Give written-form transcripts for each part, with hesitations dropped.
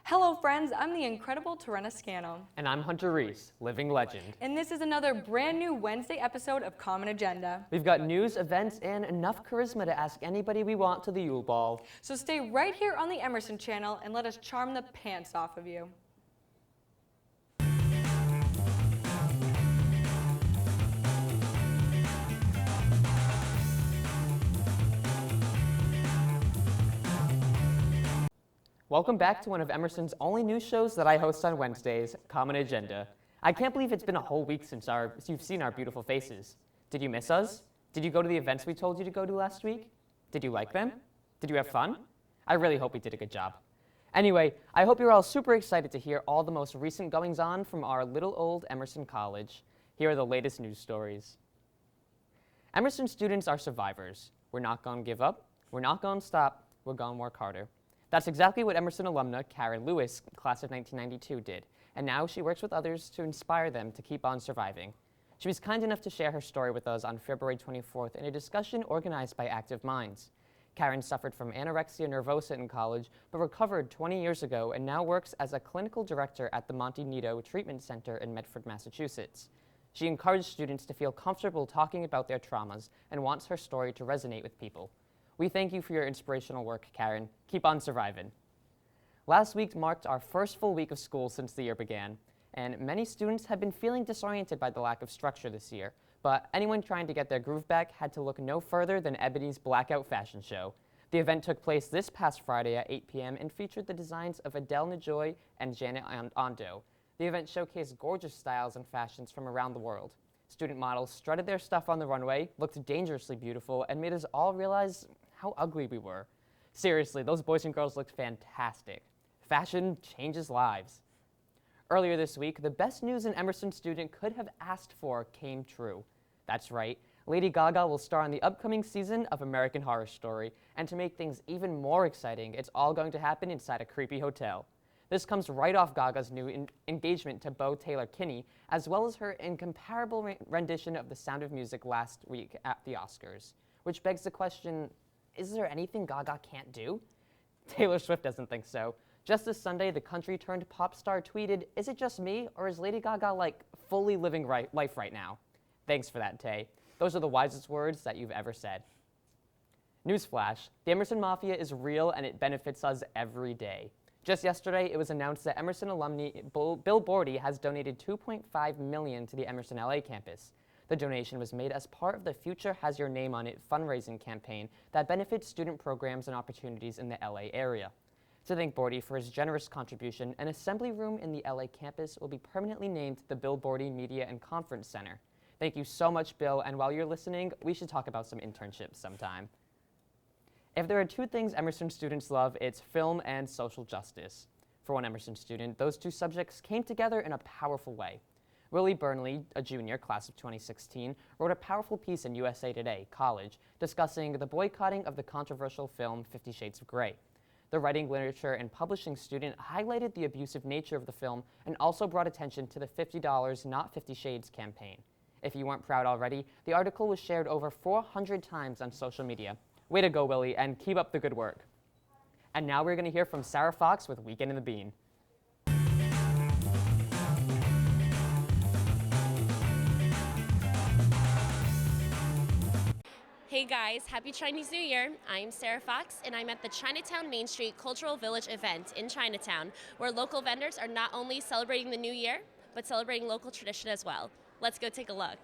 Hello friends, I'm the incredible Terrena Scannell. And I'm Hunter Reis, living legend. And this is another brand new Wednesday episode of Common Agenda. We've got news, events, and enough charisma to ask anybody we want to the Yule Ball. So stay right here on the Emerson channel and let us charm the pants off of you. Welcome back to one of Emerson's only news shows that I host on Wednesdays, Common Agenda. I can't believe it's been a whole week since you've seen our beautiful faces. Did you miss us? Did you go to the events we told you to go to last week? Did you like them? Did you have fun? I really hope we did a good job. Anyway, I hope you're all super excited to hear all the most recent goings-on from our little old Emerson College. Here are the latest news stories. Emerson students are survivors. We're not going to give up. We're not going to stop. We're going to work harder. That's exactly what Emerson alumna Karen Lewis, class of 1992, did, and now she works with others to inspire them to keep on surviving. She was kind enough to share her story with us on February 24th in a discussion organized by Active Minds. Karen suffered from anorexia nervosa in college, but recovered 20 years ago and now works as a clinical director at the Monte Nido Treatment Center in Medford, Massachusetts. She encouraged students to feel comfortable talking about their traumas and wants her story to resonate with people. We thank you for your inspirational work, Karen. Keep on surviving. Last week marked our first full week of school since the year began, and many students have been feeling disoriented by the lack of structure this year, but anyone trying to get their groove back had to look no further than Ebony's Blackout Fashion Show. The event took place this past Friday at 8 p.m. and featured the designs of Adele Najoy and Janet Ondo. The event showcased gorgeous styles and fashions from around the world. Student models strutted their stuff on the runway, looked dangerously beautiful, and made us all realize how ugly we were. Seriously, those boys and girls looked fantastic. Fashion changes lives. Earlier this week, the best news an Emerson student could have asked for came true. That's right, Lady Gaga will star in the upcoming season of American Horror Story, and to make things even more exciting, it's all going to happen inside a creepy hotel. This comes right off Gaga's new engagement to Beau Taylor-Kinney, as well as her incomparable rendition of The Sound of Music last week at the Oscars. Which begs the question, is there anything Gaga can't do? Taylor Swift doesn't think so. Just this Sunday, the country-turned pop star tweeted, "Is it just me, or is Lady Gaga, like, fully living life right now?" Thanks for that, Tay. Those are the wisest words that you've ever said. Newsflash, the Emerson Mafia is real and it benefits us every day. Just yesterday, it was announced that Emerson alumni Bill Bordy has donated $2.5 million to the Emerson LA campus. The donation was made as part of the Future Has Your Name on It fundraising campaign that benefits student programs and opportunities in the LA area. To thank Bordy for his generous contribution, an assembly room in the LA campus will be permanently named the Bill Bordy Media and Conference Center. Thank you so much, Bill, and while you're listening, we should talk about some internships sometime. If there are two things Emerson students love, it's film and social justice. For one Emerson student, those two subjects came together in a powerful way. Willie Burnley, a junior, class of 2016, wrote a powerful piece in USA Today, College, discussing the boycotting of the controversial film 50 Shades of Grey. The writing, literature, and publishing student highlighted the abusive nature of the film and also brought attention to the $50 Not 50 Shades campaign. If you weren't proud already, the article was shared over 400 times on social media. Way to go, Willie, and keep up the good work. And now we're going to hear from Sarah Fox with Weekend in the Bean. Hey guys, happy Chinese New Year. I'm Sarah Fox and I'm at the Chinatown Main Street Cultural Village event in Chinatown, where local vendors are not only celebrating the new year, but celebrating local tradition as well. Let's go take a look.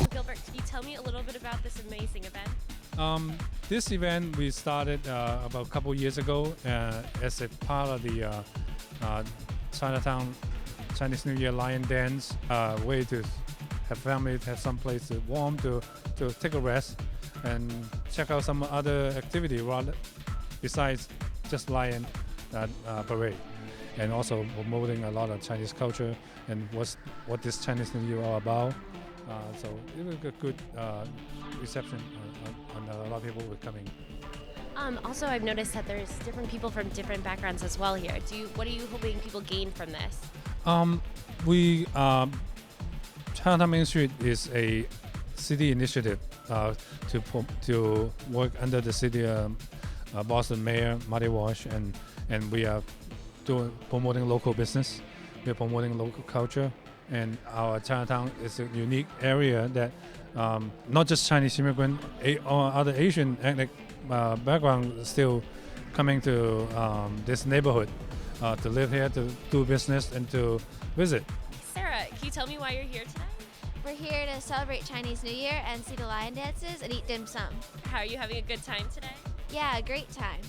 Gilbert, can you tell me a little bit about this amazing event? This event we started about a couple years ago as a part of the Chinatown Chinese New Year Lion Dance, way to have families have some place to warm, to take a rest and check out some other activity rather besides just Lion parade, and also promoting a lot of Chinese culture and what this Chinese New Year all about. So it was a good reception, and a lot of people were coming. Also, I've noticed that there's different people from different backgrounds as well here. What are you hoping people gain from this? Chinatown Main Street is a city initiative to work under the city Boston Mayor Marty Walsh, and we are promoting local business. We are promoting local culture, and our Chinatown is a unique area that not just Chinese immigrant or other Asian ethnic background still coming to this neighborhood to live here, to do business, and to visit. Sarah, can you tell me why you're here today? We're here to celebrate Chinese New Year and see the lion dances and eat dim sum. How are you having a good time today? Yeah, a great time.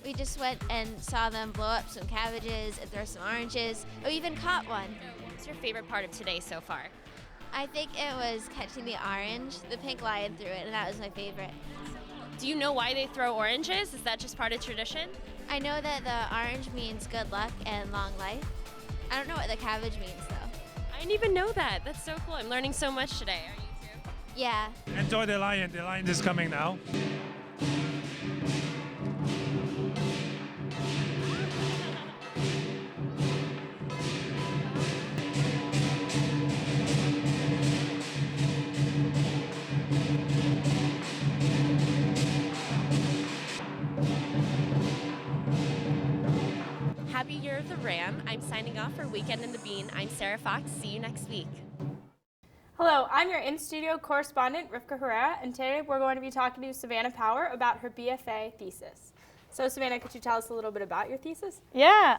We just went and saw them blow up some cabbages and throw some oranges. We even caught one. What's your favorite part of today so far? I think it was catching the orange. The pink lion threw it, and that was my favorite. Do you know why they throw oranges? Is that just part of tradition? I know that the orange means good luck and long life. I don't know what the cabbage means, though. I didn't even know that. That's so cool. I'm learning so much today. Are you too? Yeah. Enjoy the lion. The lion is coming now. Happy Year of the Ram. I'm signing off for Weekend in the Bean. I'm Sarah Fox. See you next week. Hello, I'm your in-studio correspondent, Rivka Herrera, and today we're going to be talking to Savannah Power about her BFA thesis. So Savannah, could you tell us a little bit about your thesis? Yeah,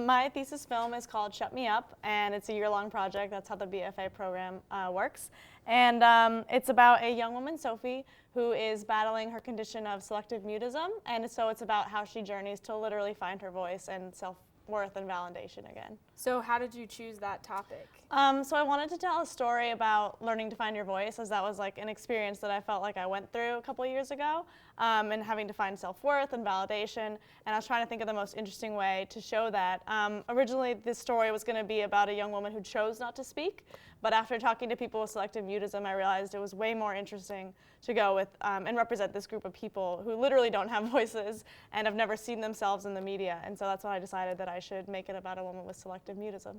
my thesis film is called Shut Me Up, and it's a year-long project. That's how the BFA program works. And it's about a young woman, Sophie, who is battling her condition of selective mutism, and so it's about how she journeys to literally find her voice and self-worth and validation again. So how did you choose that topic? So I wanted to tell a story about learning to find your voice, as that was like an experience that I felt like I went through a couple of years ago, and having to find self-worth and validation, and I was trying to think of the most interesting way to show that. Originally, this story was going to be about a young woman who chose not to speak, but after talking to people with selective mutism, I realized it was way more interesting to go with and represent this group of people who literally don't have voices and have never seen themselves in the media, and so that's when I decided that I should make it about a woman with selective mutism.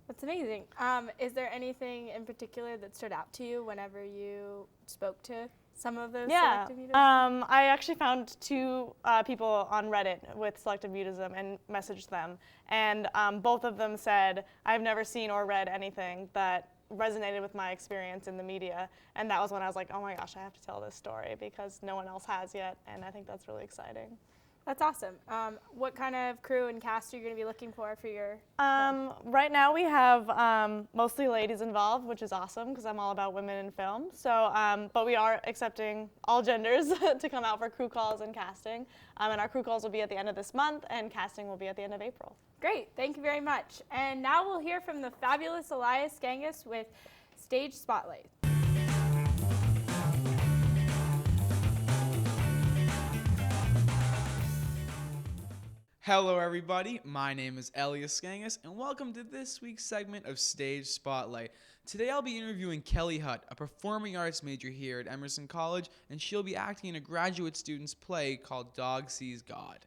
That's amazing. Is there anything in particular that stood out to you whenever you spoke to some of those selective mutism? I actually found two people on Reddit with selective mutism and messaged them, and both of them said, I've never seen or read anything that resonated with my experience in the media, and that was when I was like, oh my gosh, I have to tell this story because no one else has yet, and I think that's really exciting. That's awesome. What kind of crew and cast are you going to be looking for your Right now we have mostly ladies involved, which is awesome because I'm all about women in film. So, but we are accepting all genders to come out for crew calls and casting. And our crew calls will be at the end of this month, and casting will be at the end of April. Great, thank you very much. And now we'll hear from the fabulous Elias Gangus with Stage Spotlight. Hello everybody, my name is Elias Gangus, and welcome to this week's segment of Stage Spotlight. Today I'll be interviewing Kelly Hutt, a performing arts major here at Emerson College, and she'll be acting in a graduate student's play called Dog Sees God.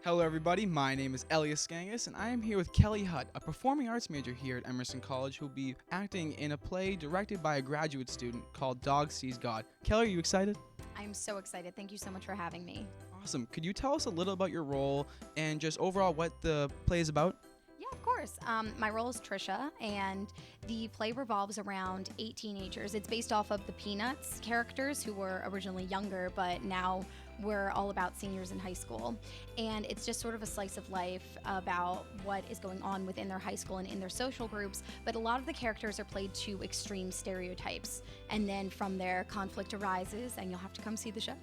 Hello everybody, my name is Elias Gangus, and I am here with Kelly Hutt, a performing arts major here at Emerson College who will be acting in a play directed by a graduate student called Dog Sees God. Kelly, are you excited? I'm so excited. Thank you so much for having me. Awesome. Could you tell us a little about your role and just overall what the play is about? Yeah, of course. My role is Trisha, and the play revolves around 8 teenagers. It's based off of the Peanuts characters who were originally younger, but now we're all about seniors in high school. And it's just sort of a slice of life about what is going on within their high school and in their social groups. But a lot of the characters are played to extreme stereotypes. And then from there, conflict arises, and you'll have to come see the show.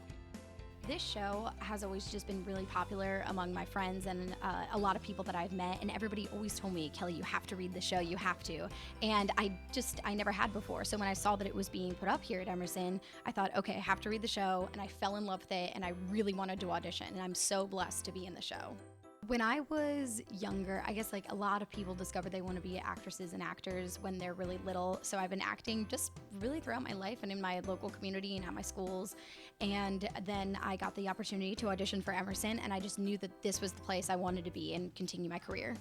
This show has always just been really popular among my friends and a lot of people that I've met, and everybody always told me, Kelly, you have to read the show, you have to. And I never had before. So when I saw that it was being put up here at Emerson, I thought, okay, I have to read the show, and I fell in love with it, and I really wanted to audition, and I'm so blessed to be in the show. When I was younger, I guess like a lot of people discover they want to be actresses and actors when they're really little. So I've been acting just really throughout my life and in my local community and at my schools. And then I got the opportunity to audition for Emerson, and I just knew that this was the place I wanted to be and continue my career.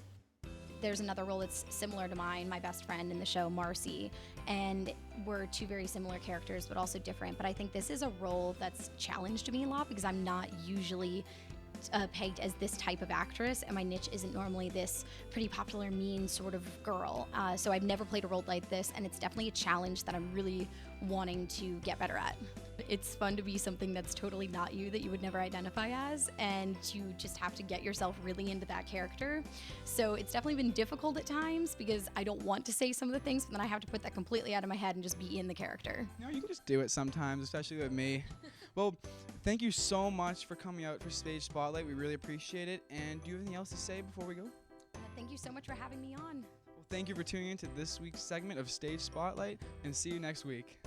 there's another role that's similar to mine, my best friend in the show, Marcy, and we're two very similar characters, but also different. But I think this is a role that's challenged me a lot because I'm not usually pegged as this type of actress, and my niche isn't normally this pretty popular, mean sort of girl. So I've never played a role like this, and it's definitely a challenge that I'm really wanting to get better at. It's fun to be something that's totally not you, that you would never identify as, and you just have to get yourself really into that character. So it's definitely been difficult at times because I don't want to say some of the things, but then I have to put that completely out of my head and just be in the character. No, you can just do it sometimes, especially with me. Well, thank you so much for coming out for Stage Spotlight. We really appreciate it. And do you have anything else to say before we go? Thank you so much for having me on. Well, thank you for tuning in to this week's segment of Stage Spotlight, and see you next week.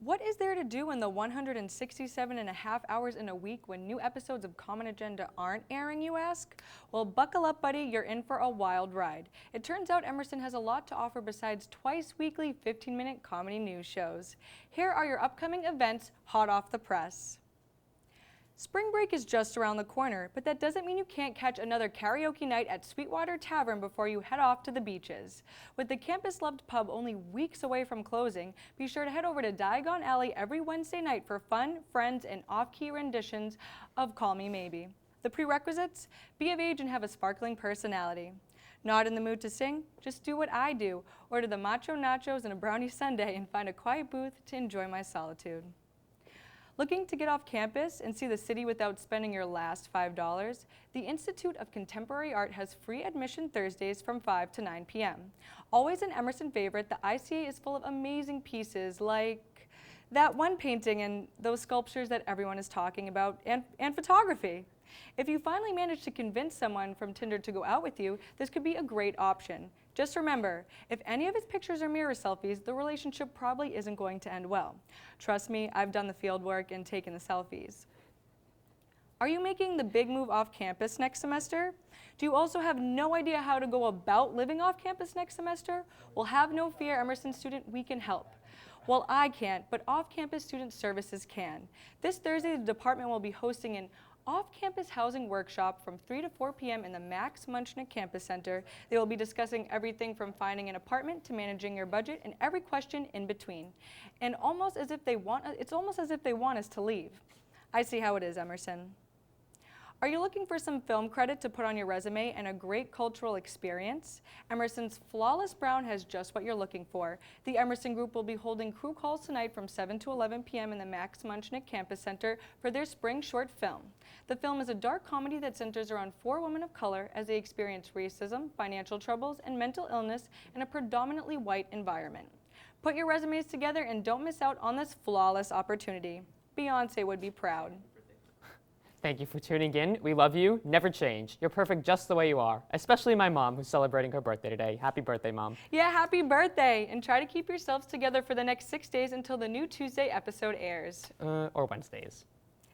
What is there to do in the 167.5 hours in a week when new episodes of Common Agenda aren't airing, you ask? Well, buckle up, buddy, you're in for a wild ride. It turns out Emerson has a lot to offer besides twice weekly 15-minute comedy news shows. Here are your upcoming events, hot off the press. Spring break is just around the corner, but that doesn't mean you can't catch another karaoke night at Sweetwater Tavern before you head off to the beaches. With the campus-loved pub only weeks away from closing, be sure to head over to Diagon Alley every Wednesday night for fun, friends, and off-key renditions of Call Me Maybe. The prerequisites? Be of age and have a sparkling personality. Not in the mood to sing? Just do what I do. Order the macho nachos and a brownie sundae and find a quiet booth to enjoy my solitude. Looking to get off campus and see the city without spending your last $5? The Institute of Contemporary Art has free admission Thursdays from 5 to 9 p.m. Always an Emerson favorite, the ICA is full of amazing pieces like that one painting and those sculptures that everyone is talking about, and photography. If you finally manage to convince someone from Tinder to go out with you, this could be a great option. Just remember, if any of his pictures are mirror selfies, the relationship probably isn't going to end well. Trust me, I've done the field work and taken the selfies. Are you making the big move off campus next semester? Do you also have no idea how to go about living off campus next semester? Well, have no fear, Emerson student, we can help. Well, I can't, but off-campus student services can. This Thursday, the department will be hosting an off-campus housing workshop from 3 to 4 p.m. in the Max Munchnick Campus Center. They will be discussing everything from finding an apartment to managing your budget and every question in between. And it's almost as if they want us to leave. I see how it is, Emerson. Are you looking for some film credit to put on your resume and a great cultural experience? Emerson's Flawless Brown has just what you're looking for. The Emerson Group will be holding crew calls tonight from 7 to 11 p.m. in the Max Munchnick Campus Center for their spring short film. The film is a dark comedy that centers around 4 women of color as they experience racism, financial troubles, and mental illness in a predominantly white environment. Put your resumes together and don't miss out on this flawless opportunity. Beyonce would be proud. Thank you for tuning in. We love you. Never change. You're perfect just the way you are, especially my mom who's celebrating her birthday today. Happy birthday, Mom. Yeah, happy birthday. And try to keep yourselves together for the next 6 days until the new Tuesday episode airs. Or Wednesdays.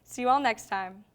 See you all next time.